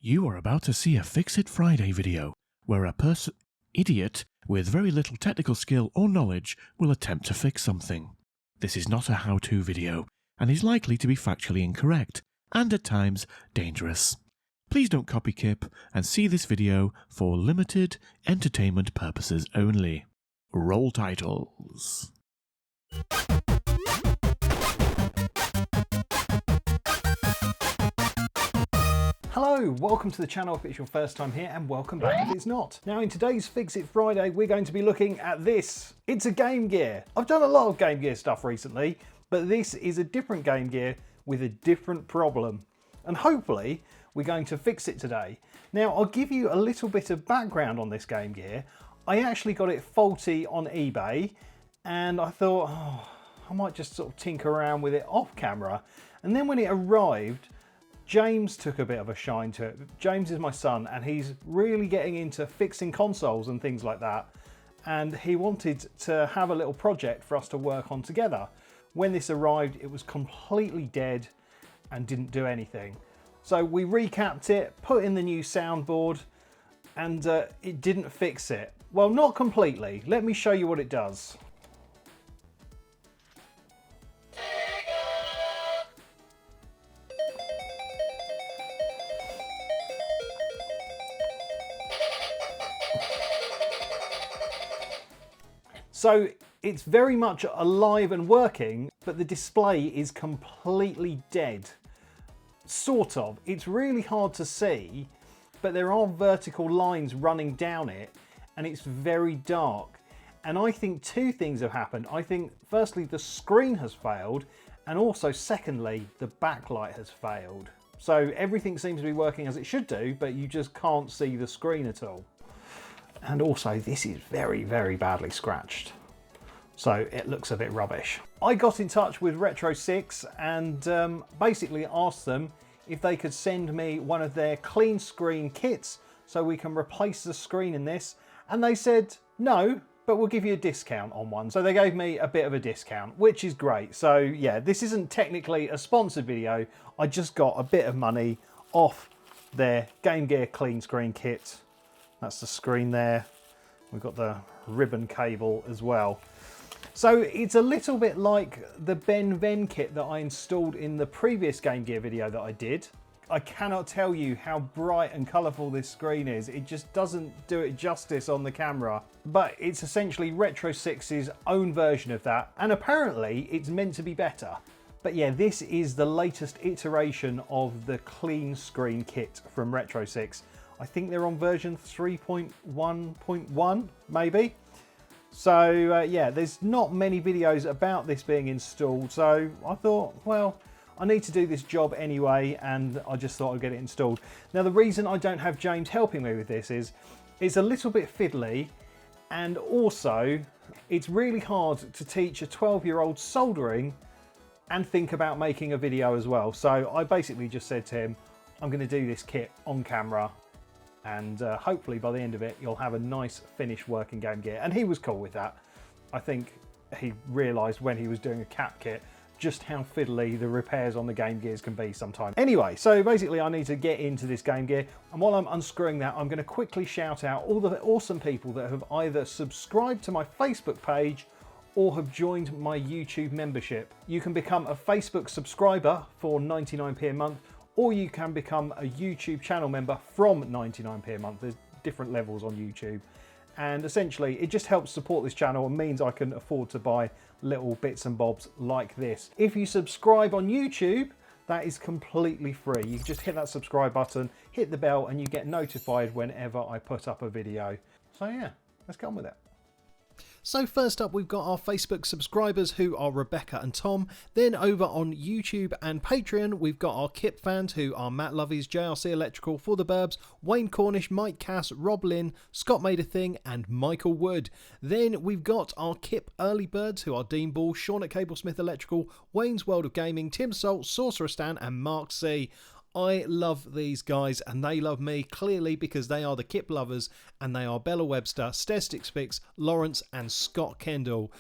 You are about to see a Fix It Friday video, where a idiot with very little technical skill or knowledge will attempt to fix something. This is not a how-to video, and is likely to be factually incorrect, and at times dangerous. Please don't copy Kip, and see this video for limited entertainment purposes only. Roll titles. Hello, welcome to the channel if it's your first time here, and welcome back if it's not. Now in today's Fix It Friday we're going to be looking at this. It's a Game Gear. I've done a lot of Game Gear stuff recently, but this is a different Game Gear with a different problem. And hopefully we're going to fix it today. Now I'll give you a little bit of background on this Game Gear. I actually got it faulty on eBay and I thought, I might just sort of tinker around with it off camera. And then when it arrived, James took a bit of a shine to it. James is my son and he's really getting into fixing consoles and things like that. And he wanted to have a little project for us to work on together. When this arrived, it was completely dead and didn't do anything. So we recapped it, put in the new soundboard, and it didn't fix it. Well, not completely. Let me show you what it does. So it's very much alive and working, but the display is completely dead. Sort of. It's really hard to see, but there are vertical lines running down it, and it's very dark. And I think two things have happened. I think firstly the screen has failed, and also secondly the backlight has failed. So everything seems to be working as it should do, but you just can't see the screen at all. And also this is very, very badly scratched. So it looks a bit rubbish. I got in touch with RetroSix and basically asked them if they could send me one of their clean screen kits so we can replace the screen in this. And they said, no, but we'll give you a discount on one. So they gave me a bit of a discount, which is great. So yeah, this isn't technically a sponsored video. I just got a bit of money off their Game Gear clean screen kit. That's the screen there. We've got the ribbon cable as well. So it's a little bit like the Ben Ven kit that I installed in the previous Game Gear video that I did. I cannot tell you how bright and colourful this screen is. It just doesn't do it justice on the camera. But it's essentially RetroSix's own version of that. And apparently it's meant to be better. But yeah, this is the latest iteration of the clean screen kit from RetroSix. I think they're on version 3.1.1 maybe. So yeah, there's not many videos about this being installed. So I thought, well, I need to do this job anyway, and I just thought I'd get it installed. Now the reason I don't have James helping me with this is it's a little bit fiddly, and also it's really hard to teach a 12-year-old soldering and think about making a video as well. So I basically just said to him, I'm going to do this kit on camera, and hopefully by the end of it you'll have a nice finished working Game Gear. And he was cool with that. I think he realised when he was doing a cap kit just how fiddly the repairs on the Game Gears can be sometimes. Anyway, so basically I need to get into this Game Gear, and while I'm unscrewing that, I'm going to quickly shout out all the awesome people that have either subscribed to my Facebook page or have joined my YouTube membership. You can become a Facebook subscriber for 99p a month, or you can become a YouTube channel member from 99p a month. There's different levels on YouTube. And essentially it just helps support this channel and means I can afford to buy little bits and bobs like this. If you subscribe on YouTube, that is completely free. You can just hit that subscribe button, hit the bell, and you get notified whenever I put up a video. So yeah, let's get on with it. So first up, we've got our Facebook subscribers, who are Rebecca and Tom. Then over on YouTube and Patreon, we've got our Kip fans, who are Matt Lovies, JRC Electrical, For the Burbs, Wayne Cornish, Mike Cass, Rob Lynn, Scott Made a Thing, and Michael Wood. Then we've got our Kip early birds, who are Dean Ball, Sean at Cablesmith Electrical, Wayne's World of Gaming, Tim Salt, Sorcerer Stan, and Mark C. I love these guys and they love me, clearly, because they are the Kip lovers, and they are Bella Webster, Stestic Spix, Lawrence and Scott Kendall.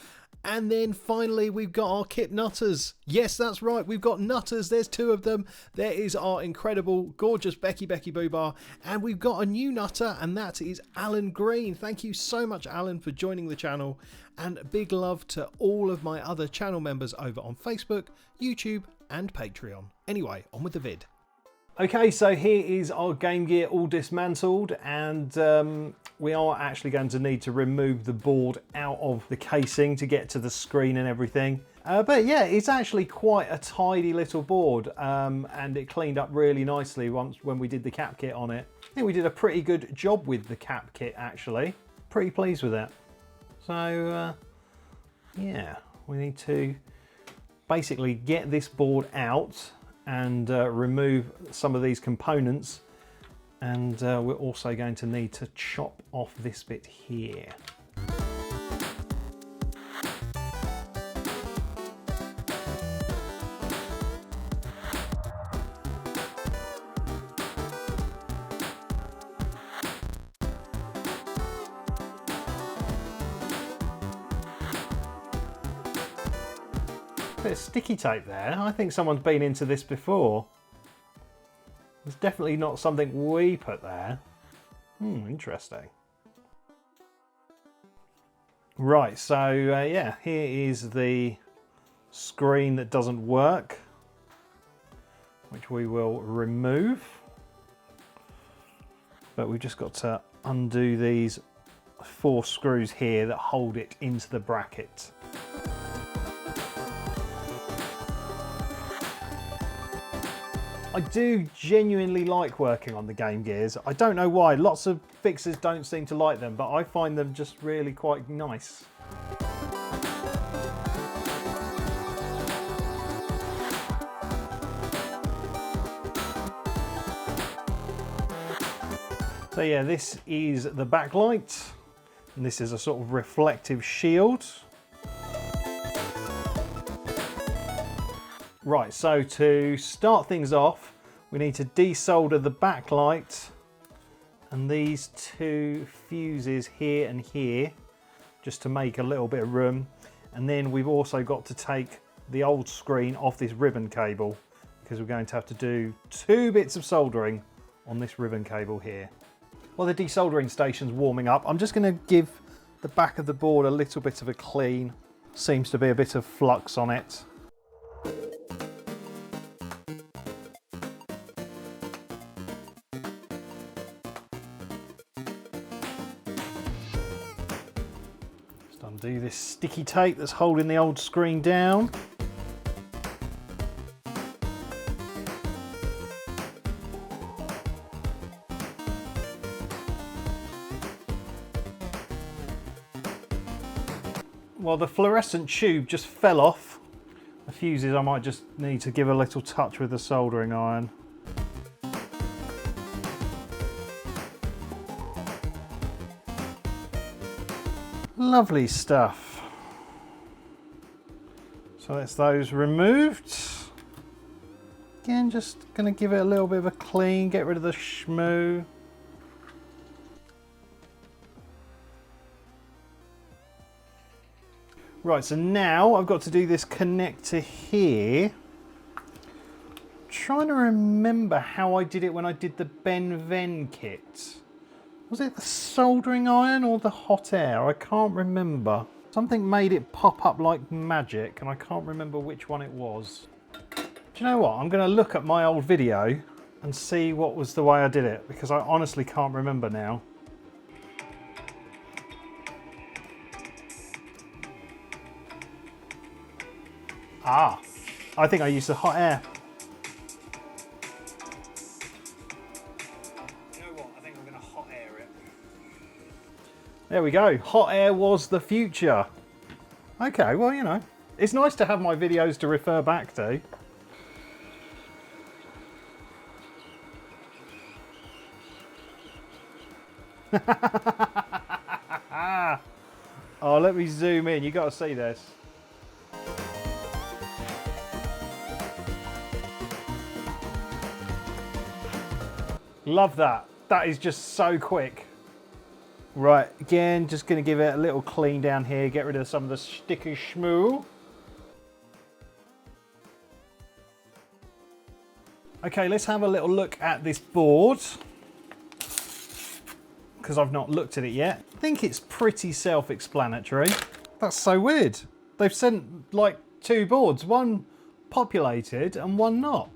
And then finally we've got our kit nutters. Yes, that's right, we've got nutters. There's 2 of them. There is our incredible, gorgeous Becky Boobar, and we've got a new nutter, and that is Alan Green. Thank you so much, Alan, for joining the channel, and big love to all of my other channel members over on Facebook, YouTube and Patreon. Anyway, on with the vid. Okay, so here is our Game Gear all dismantled, and we are actually going to need to remove the board out of the casing to get to the screen and everything. But yeah, it's actually quite a tidy little board, and it cleaned up really nicely when we did the cap kit on it. I think we did a pretty good job with the cap kit, actually. Pretty pleased with it. So yeah, we need to basically get this board out and remove some of these components, and we're also going to need to chop off this bit here. Bit of sticky tape there. I think someone's been into this before. It's definitely not something we put there. Interesting. Right, so yeah, here is the screen that doesn't work, which we will remove. But we've just got to undo these 4 screws here that hold it into the bracket. I do genuinely like working on the Game Gears. I don't know why, lots of fixers don't seem to like them, but I find them just really quite nice. So yeah, this is the backlight, and this is a sort of reflective shield. Right, so to start things off, we need to desolder the backlight and these 2 fuses here and here, just to make a little bit of room. And then we've also got to take the old screen off this ribbon cable, because we're going to have to do 2 bits of soldering on this ribbon cable here. While the desoldering station's warming up, I'm just going to give the back of the board a little bit of a clean. Seems to be a bit of flux on it. Undo this sticky tape that's holding the old screen down. Well, the fluorescent tube just fell off. The fuses, I might just need to give a little touch with the soldering iron. Lovely stuff. So that's those removed. Again, just going to give it a little bit of a clean, get rid of the schmoo. Right, so now I've got to do this connector here. I'm trying to remember how I did it when I did the Ben Ven kit. Was it the soldering iron or the hot air? I can't remember. Something made it pop up like magic, and I can't remember which one it was. Do you know what? I'm going to look at my old video and see what was the way I did it, because I honestly can't remember now. Ah, I think I used the hot air. There we go, hot air was the future. Okay, well, you know, it's nice to have my videos to refer back to. Oh, let me zoom in, you got to see this. Love that, that is just so quick. Right, again, just going to give it a little clean down here, get rid of some of the sticky schmoo. Okay, let's have a little look at this board, because I've not looked at it yet. I think it's pretty self-explanatory. That's so weird. They've sent like two boards, one populated and one not.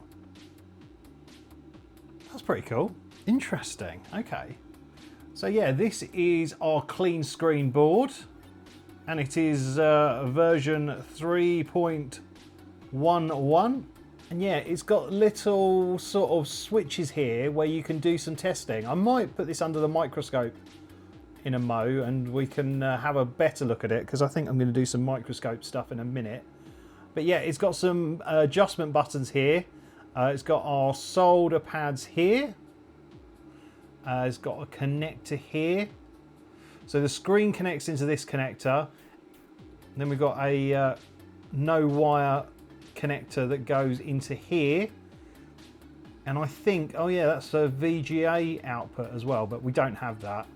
That's pretty cool. Interesting, okay. So yeah, this is our clean screen board, and it is version 3.1.1. And yeah, it's got little sort of switches here where you can do some testing. I might put this under the microscope in a mo and we can have a better look at it, because I think I'm going to do some microscope stuff in a minute. But yeah, it's got some adjustment buttons here. It's got our solder pads here. It's got a connector here. So the screen connects into this connector. And then we've got a no wire connector that goes into here, and I think, oh yeah, that's a VGA output as well, but we don't have that.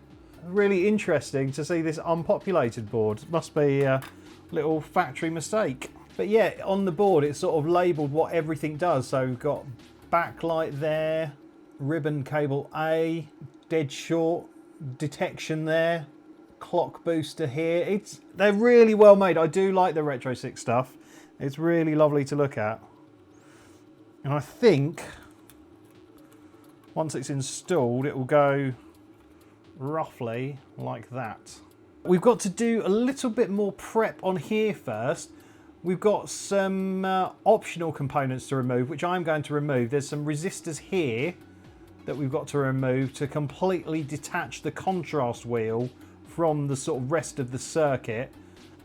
Really interesting to see this unpopulated board. Must be a little factory mistake. But yeah, on the board it's sort of labelled what everything does. So we've got backlight there, ribbon cable A, dead short detection there, clock booster here. They're really well made. I do like the RetroSix stuff. It's really lovely to look at. And I think once it's installed, it will go roughly like that. We've got to do a little bit more prep on here first. We've got some optional components to remove, which I'm going to remove. There's some resistors here that we've got to remove to completely detach the contrast wheel from the sort of rest of the circuit.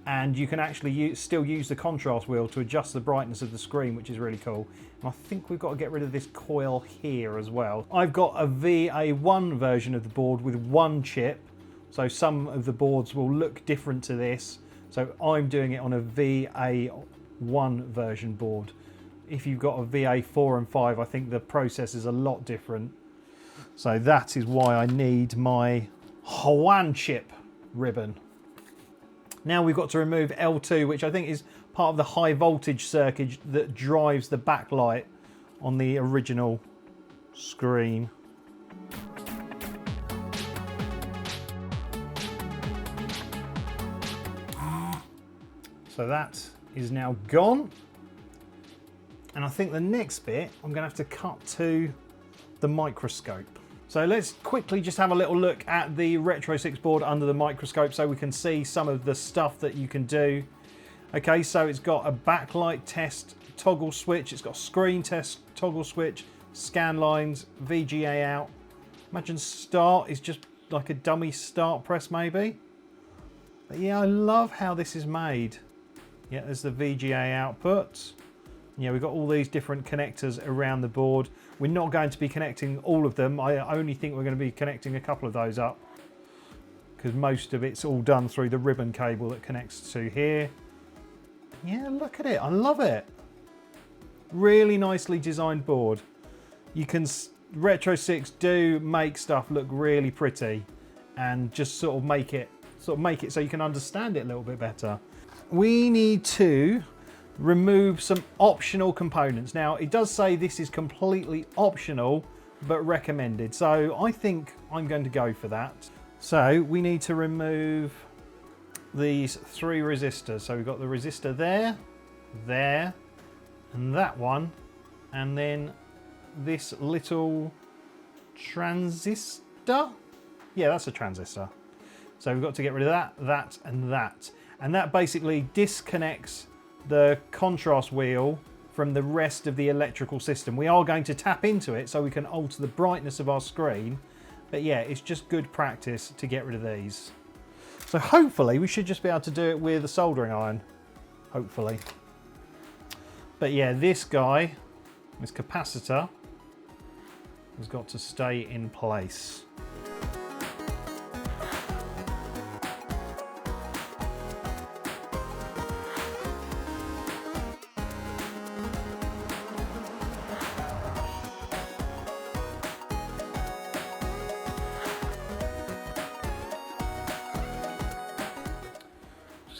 And you can actually still use the contrast wheel to adjust the brightness of the screen, which is really cool. And I think we've got to get rid of this coil here as well. I've got a VA1 version of the board with one chip, so some of the boards will look different to this. So I'm doing it on a VA1 version board. If you've got a VA4 and 5, I think the process is a lot different. So that is why I need my one chip ribbon. Now we've got to remove L2, which I think is part of the high voltage circuit that drives the backlight on the original screen. So that is now gone. And I think the next bit, I'm going to have to cut to the microscope. So let's quickly just have a little look at the RetroSix board under the microscope so we can see some of the stuff that you can do. Okay, so it's got a backlight test toggle switch, it's got screen test toggle switch, scan lines, VGA out. Imagine start is just like a dummy start press maybe. But yeah, I love how this is made. Yeah, there's the VGA output. Yeah, we've got all these different connectors around the board. We're not going to be connecting all of them. I only think we're going to be connecting a couple of those up, because most of it's all done through the ribbon cable that connects to here. Yeah, look at it. I love it. Really nicely designed board. You can, RetroSix do make stuff look really pretty and just sort of make it so you can understand it a little bit better. We need to remove some optional components. Now it does say this is completely optional but recommended, so I think I'm going to go for that. So we need to remove these three resistors. So we've got the resistor there, and that one, and then this little transistor. Yeah, that's a transistor. So we've got to get rid of that, and that. And that basically disconnects the contrast wheel from the rest of the electrical system. We are going to tap into it so we can alter the brightness of our screen. But yeah, it's just good practice to get rid of these. So hopefully we should just be able to do it with a soldering iron. Hopefully. But yeah, this guy, this capacitor, has got to stay in place.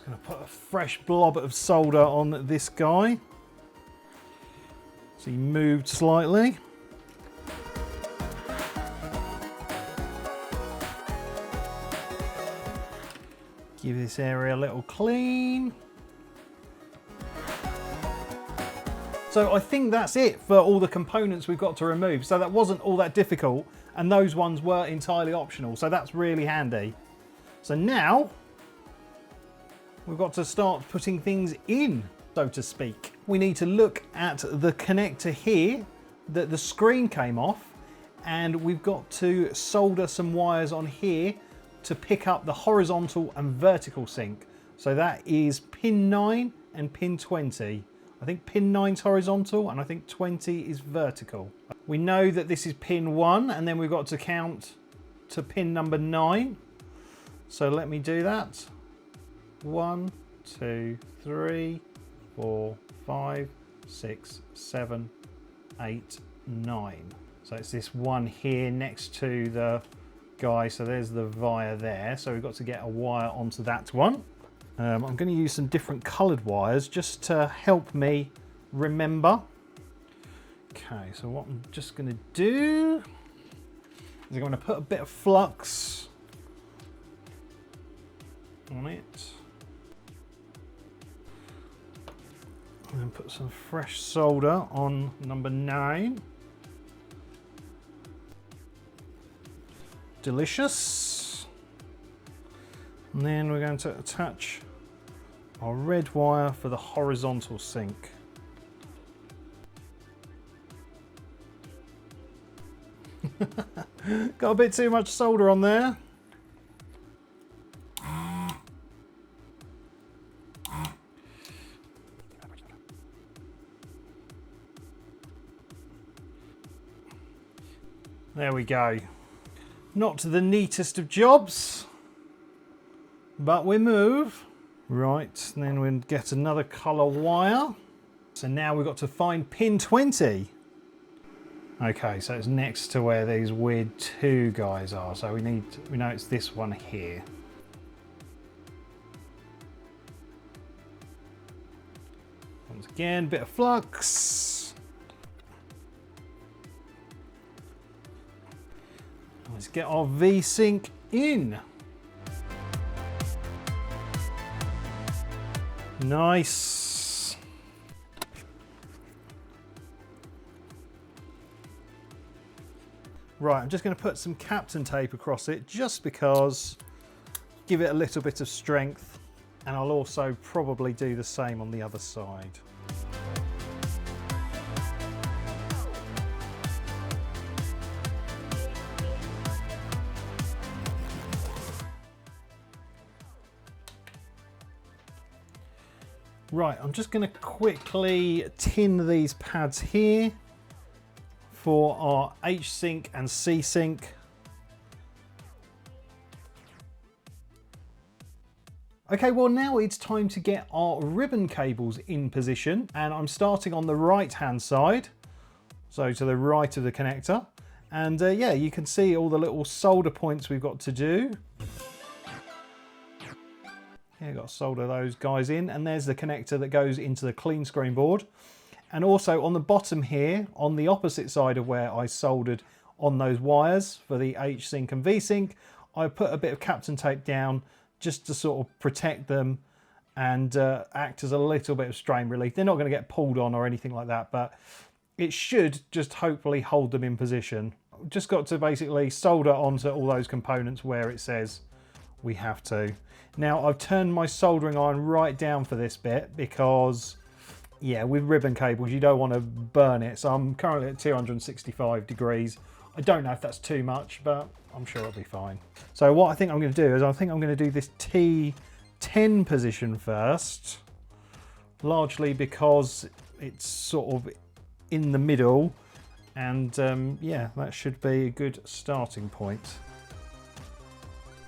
Just going to put a fresh blob of solder on this guy. So he moved slightly. Give this area a little clean. So I think that's it for all the components we've got to remove. So that wasn't all that difficult, and those ones were entirely optional. So that's really handy. So now we've got to start putting things in, so to speak. We need to look at the connector here that the screen came off, and we've got to solder some wires on here to pick up the horizontal and vertical sync. So that is pin 9 and pin 20. I think pin 9's horizontal and I think 20 is vertical. We know that this is pin 1, and then we've got to count to pin number 9. So let me do that. 1, 2, 3, 4, 5, 6, 7, 8, 9. So it's this one here next to the guy. So there's the wire there. So we've got to get a wire onto that one. I'm going to use some different coloured wires just to help me remember. Okay, so what I'm just going to do is I'm going to put a bit of flux on it. And then put some fresh solder on number 9. Delicious. And then we're going to attach our red wire for the horizontal sync. Got a bit too much solder on there. There we go. Not the neatest of jobs, but we move. Right, and then we'll get another colour wire. So now we've got to find pin 20. Okay, so it's next to where these weird 2 guys are. So we know it's this one here. Once again, bit of flux. Let's get our V-Sync in. Nice. Right, I'm just going to put some Captain tape across it just because, give it a little bit of strength, and I'll also probably do the same on the other side. Right, I'm just going to quickly tin these pads here for our H-Sync and C-Sync. Okay, well now it's time to get our ribbon cables in position, and I'm starting on the right hand side, so to the right of the connector. And yeah, you can see all the little solder points we've got to do. Yeah, got to solder those guys in, and there's the connector that goes into the clean screen board. And also on the bottom here, on the opposite side of where I soldered on those wires for the H-Sync and V-Sync, I put a bit of Captain tape down just to sort of protect them and act as a little bit of strain relief. They're not going to get pulled on or anything like that, but it should just hopefully hold them in position. Just got to basically solder onto all those components where it says we have to. Now I've turned my soldering iron right down for this bit because, yeah, with ribbon cables you don't want to burn it. So I'm currently at 265 degrees. I don't know if that's too much, but I'm sure it'll be fine. So what I think I'm going to do is I think I'm going to do this T10 position first, largely because it's sort of in the middle, and yeah, that should be a good starting point.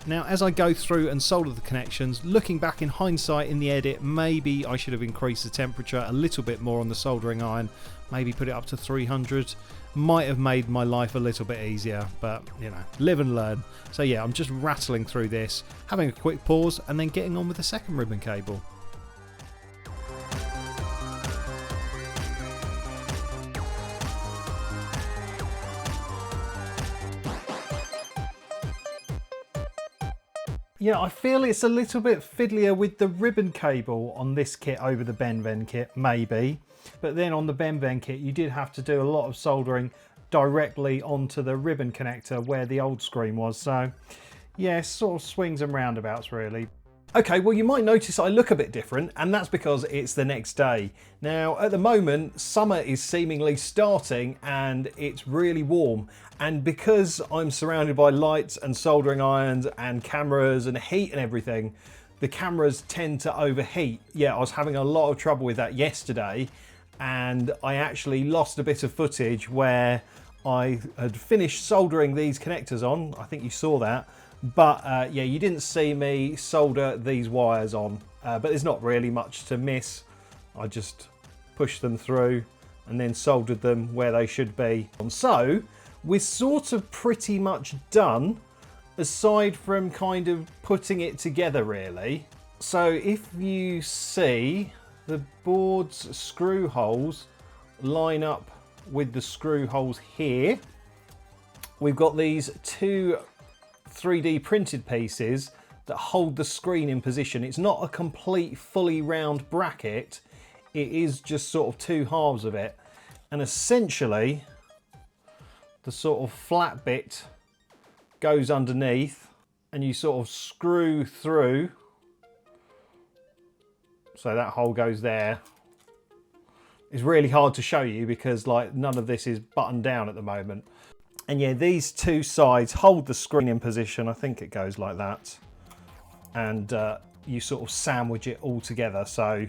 Now, as I go through and solder the connections, looking back in hindsight in the edit, maybe I should have increased the temperature a little bit more on the soldering iron, maybe put it up to 300, might have made my life a little bit easier, but you know, live and learn. So yeah, I'm just rattling through this, having a quick pause, and then getting on with the second ribbon cable. Yeah, I feel it's a little bit fiddlier with the ribbon cable on this kit over the Benven kit, maybe. But then on the Benven kit, you did have to do a lot of soldering directly onto the ribbon connector where the old screen was. So yeah, sort of swings and roundabouts really. Okay, well you might notice I look a bit different, and that's because it's the next day. Now at the moment, summer is seemingly starting and it's really warm. And because I'm surrounded by lights and soldering irons and cameras and heat and everything, the cameras tend to overheat. Yeah, I was having a lot of trouble with that yesterday, and I actually lost a bit of footage where I had finished soldering these connectors on. I think you saw that. But yeah, you didn't see me solder these wires on, but there's not really much to miss. I just pushed them through and then soldered them where they should be. So we're sort of pretty much done, aside from kind of putting it together really. So if you see, the board's screw holes line up with the screw holes here. We've got these two 3D printed pieces that hold the screen in position. It's not a complete fully round bracket, it is just sort of two halves of it, and essentially the sort of flat bit goes underneath and you sort of screw through, so that hole goes there. It's really hard to show you because like none of this is buttoned down at the moment. And yeah, these two sides hold the screen in position. I think it goes like that. And you sort of sandwich it all together. So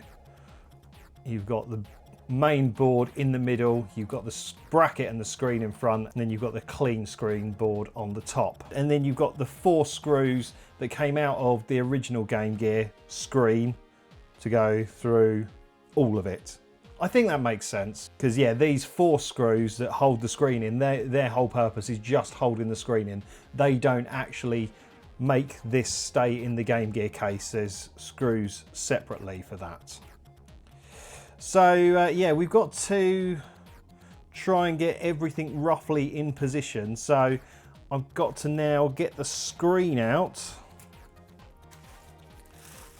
you've got the main board in the middle, you've got the bracket and the screen in front, and then you've got the clean screen board on the top. And then you've got the 4 screws that came out of the original Game Gear screen to go through all of it. I think that makes sense because yeah, these 4 screws that hold the screen in, their whole purpose is just holding the screen in. They don't actually make this stay in the Game Gear case. There's screws separately for that. So yeah, we've got to try and get everything roughly in position. So I've got to now get the screen out,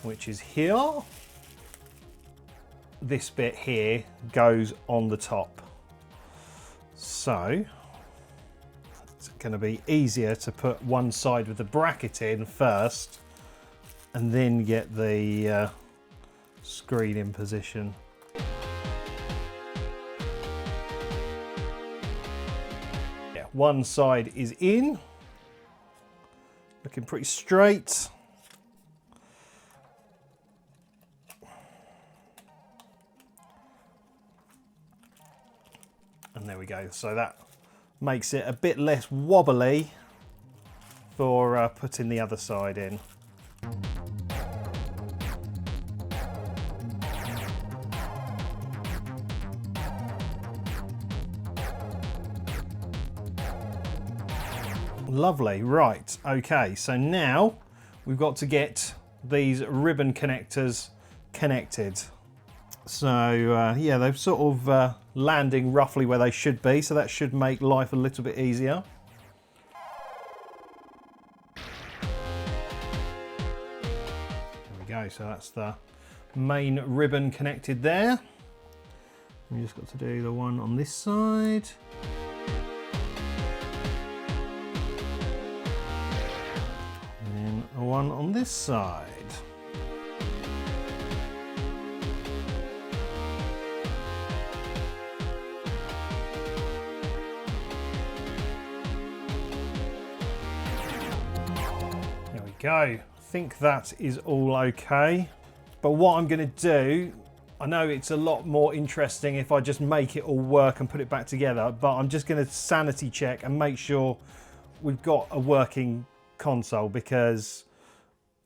which is here. This bit here goes on the top. So it's going to be easier to put one side with the bracket in first and then get the screen in position. Yeah, one side is in, looking pretty straight. And there we go. So that makes it a bit less wobbly for putting the other side in. Lovely. Right. Okay. So now we've got to get these ribbon connectors connected. So yeah, they're sort of landing roughly where they should be, so that should make life a little bit easier. There we go, so that's the main ribbon connected there. We just got to do the one on this side. And then one on this side. Go. I think that is all okay, but what I'm going to do, I know it's a lot more interesting if I just make it all work and put it back together, but I'm just going to sanity check and make sure we've got a working console because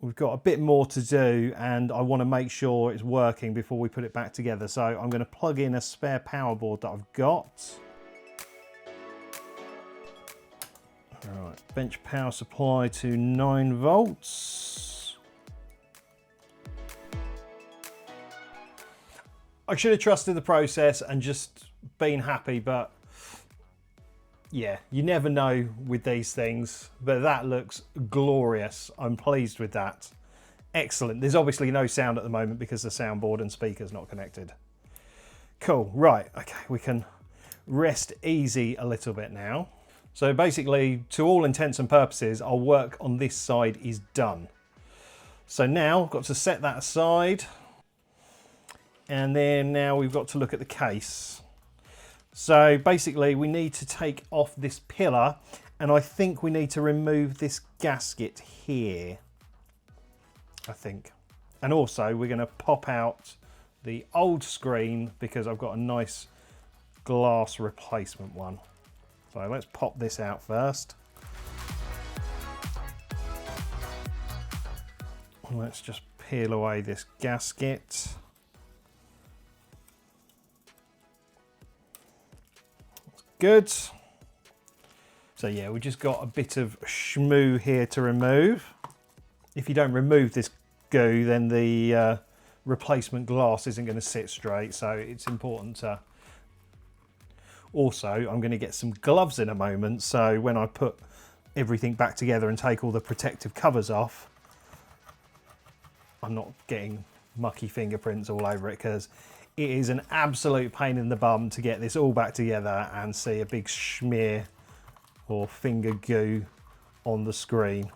we've got a bit more to do and I want to make sure it's working before we put it back together. So I'm going to plug in a spare power board that I've got. Right, bench power supply to 9 volts. I should have trusted the process and just been happy, but yeah, you never know with these things, but that looks glorious. I'm pleased with that. Excellent. There's obviously no sound at the moment because the soundboard and speaker's not connected. Cool, right, okay, we can rest easy a little bit now. So basically, to all intents and purposes, our work on this side is done. So now I've got to set that aside. And then now we've got to look at the case. So basically we need to take off this pillar, and I think we need to remove this gasket here, I think. And also we're going to pop out the old screen because I've got a nice glass replacement one. So let's pop this out first. Let's just peel away this gasket. Good. So yeah, we just got a bit of schmoo here to remove. If you don't remove this goo, then the replacement glass isn't going to sit straight, so it's important to... Also, I'm going to get some gloves in a moment, so when I put everything back together and take all the protective covers off, I'm not getting mucky fingerprints all over it, because it is an absolute pain in the bum to get this all back together and see a big smear or finger goo on the screen.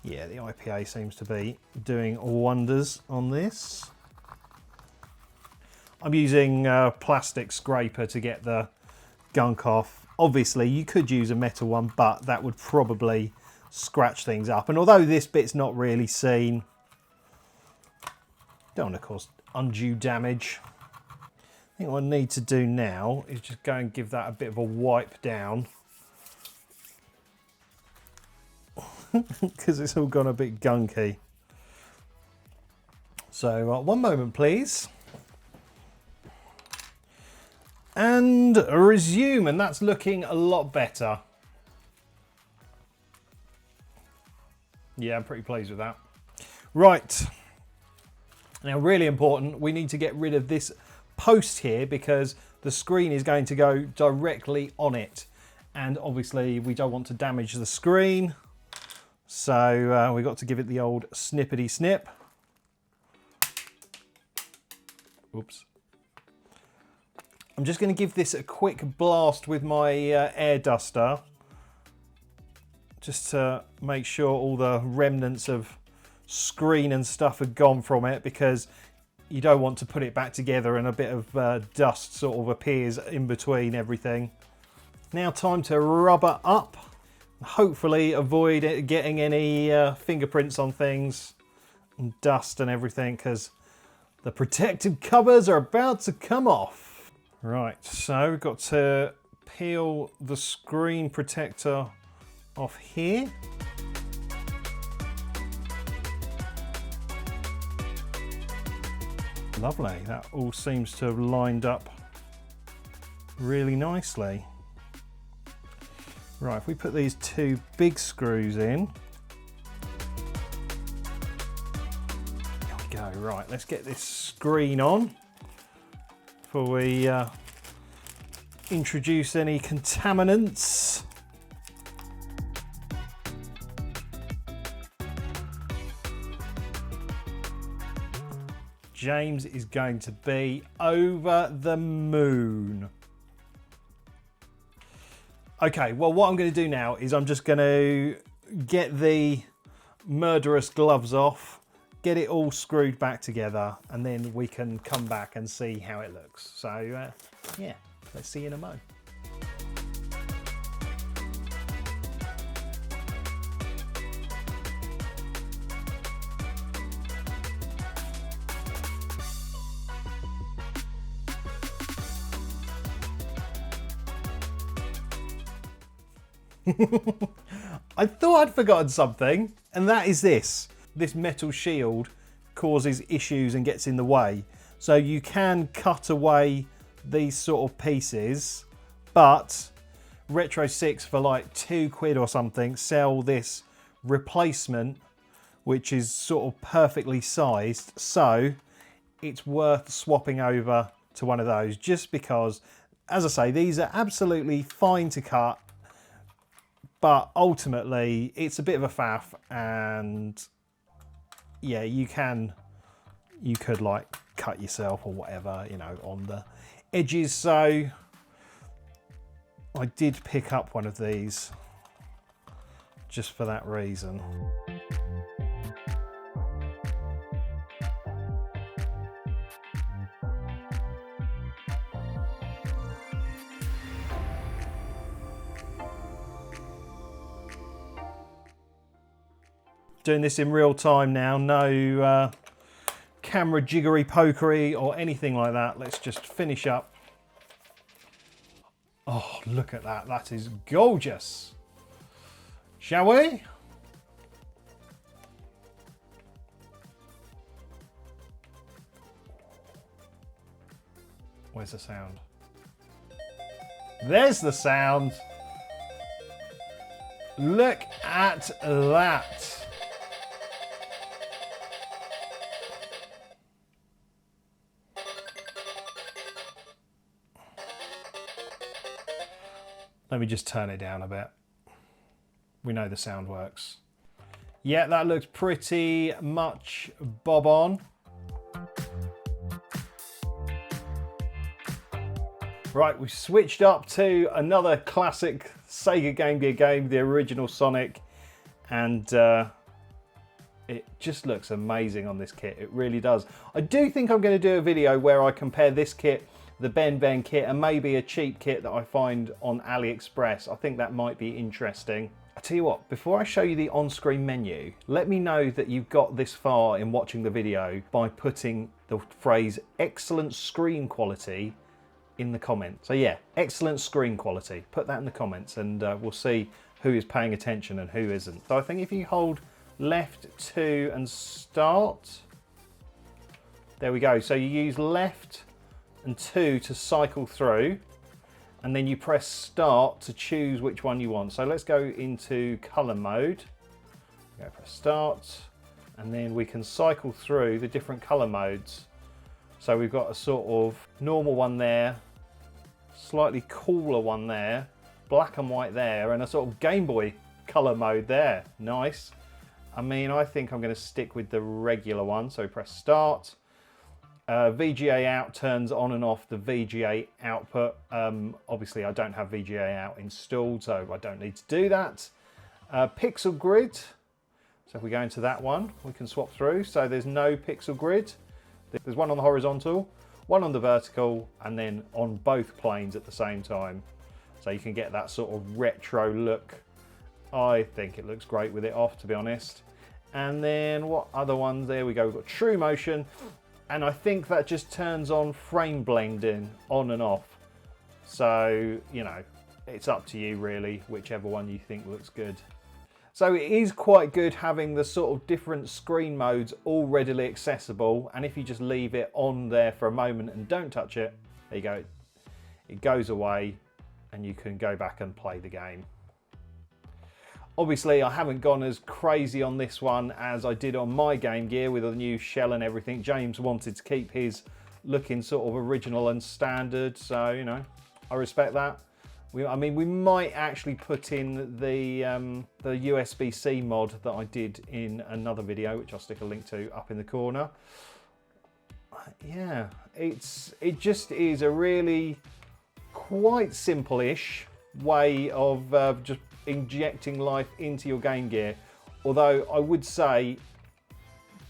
Yeah, the IPA seems to be doing wonders on this. I'm using a plastic scraper to get the gunk off. Obviously, you could use a metal one, but that would probably scratch things up. And although this bit's not really seen, don't want to cause undue damage. I think what I need to do now is just go and give that a bit of a wipe down. Because it's all gone a bit gunky. So one moment please. And resume, and that's looking a lot better. Yeah, I'm pretty pleased with that. Right. Now, really important, we need to get rid of this post here because the screen is going to go directly on it. And obviously we don't want to damage the screen. So we've got to give it the old snippety snip. Oops. I'm just going to give this a quick blast with my air duster, just to make sure all the remnants of screen and stuff are gone from it, because you don't want to put it back together and a bit of dust sort of appears in between everything. Now time to rubber up, hopefully avoid it getting any fingerprints on things and dust and everything, because the protective covers are about to come off. Right, so we've got to peel the screen protector off here. Lovely, that all seems to have lined up really nicely. Right, if we put these two big screws in. There we go, right, let's get this screen on before we introduce any contaminants. James is going to be over the moon. Okay, well, what I'm going to do now is I'm just going to get the murderous gloves off, get it all screwed back together, and then we can come back and see how it looks. So, yeah, let's see you in a mo. I thought I'd forgotten something, and that is this. This metal shield causes issues and gets in the way. So you can cut away these sort of pieces, but RetroSix for like £2 or something sell this replacement which is sort of perfectly sized, so it's worth swapping over to one of those, just because, as I say, these are absolutely fine to cut, but ultimately it's a bit of a faff, and yeah, you could like cut yourself or whatever, you know, on the edges. So I did pick up one of these just for that reason. Doing this in real time now, no camera jiggery pokery or anything like that. Let's just finish up. Oh, look at that, that is gorgeous. Shall we? Where's the sound? There's the sound. Look at that. Let me just turn it down a bit. We know the sound works. Yeah, that looks pretty much bob on. Right, we've switched up to another classic Sega Game Gear game, the original Sonic, and it just looks amazing on this kit. It really does. I do think I'm going to do a video where I compare this kit, the Ben kit, and maybe a cheap kit that I find on AliExpress. I think that might be interesting. I tell you what, before I show you the on-screen menu, let me know that you've got this far in watching the video by putting the phrase excellent screen quality in the comments. So yeah, excellent screen quality. Put that in the comments and we'll see who is paying attention and who isn't. So I think if you hold left 2 and start, there we go. So you use left and 2 to cycle through, and then you press start to choose which one you want. So let's go into color mode. Go press start, and then we can cycle through the different color modes. So we've got a sort of normal one there, slightly cooler one there, black and white there, and a sort of Game Boy color mode there. Nice. I mean, I think I'm going to stick with the regular one. So press start. VGA out turns on and off the VGA output. Obviously I don't have VGA out installed, so I don't need to do that. Pixel grid, so if we go into that one, we can swap through. So there's no pixel grid. There's one on the horizontal, one on the vertical, and then on both planes at the same time. So you can get that sort of retro look. I think it looks great with it off, to be honest. And then what other ones? There we go, we've got true motion. And I think that just turns on frame blending on and off. So, you know, it's up to you really, whichever one you think looks good. So it is quite good having the sort of different screen modes all readily accessible. And if you just leave it on there for a moment and don't touch it, there you go. It goes away and you can go back and play the game. Obviously, I haven't gone as crazy on this one as I did on my Game Gear with a new shell and everything. James wanted to keep his looking sort of original and standard, so, you know, I respect that. I mean, we might actually put in the USB-C mod that I did in another video, which I'll stick a link to up in the corner. Yeah, it just is a really quite simple-ish way of just injecting life into your Game Gear. Although I would say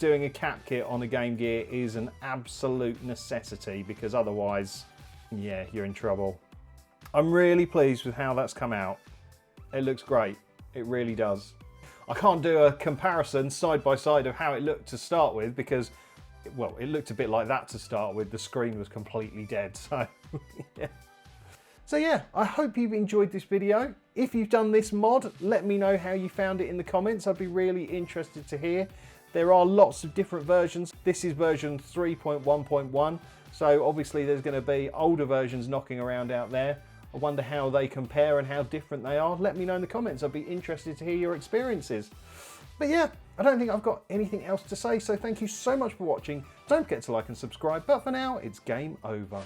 doing a cap kit on a Game Gear is an absolute necessity, because otherwise, yeah, you're in trouble. I'm really pleased with how that's come out. It looks great. It really does. I can't do a comparison side by side of how it looked to start with, because, well, it looked a bit like that to start with. The screen was completely dead, so yeah. So yeah, I hope you've enjoyed this video. If you've done this mod, let me know how you found it in the comments. I'd be really interested to hear. There are lots of different versions. This is version 3.1.1, so obviously there's going to be older versions knocking around out there. I wonder how they compare and how different they are. Let me know in the comments. I'd be interested to hear your experiences. But yeah, I don't think I've got anything else to say, so thank you so much for watching. Don't forget to like and subscribe, but for now, it's game over.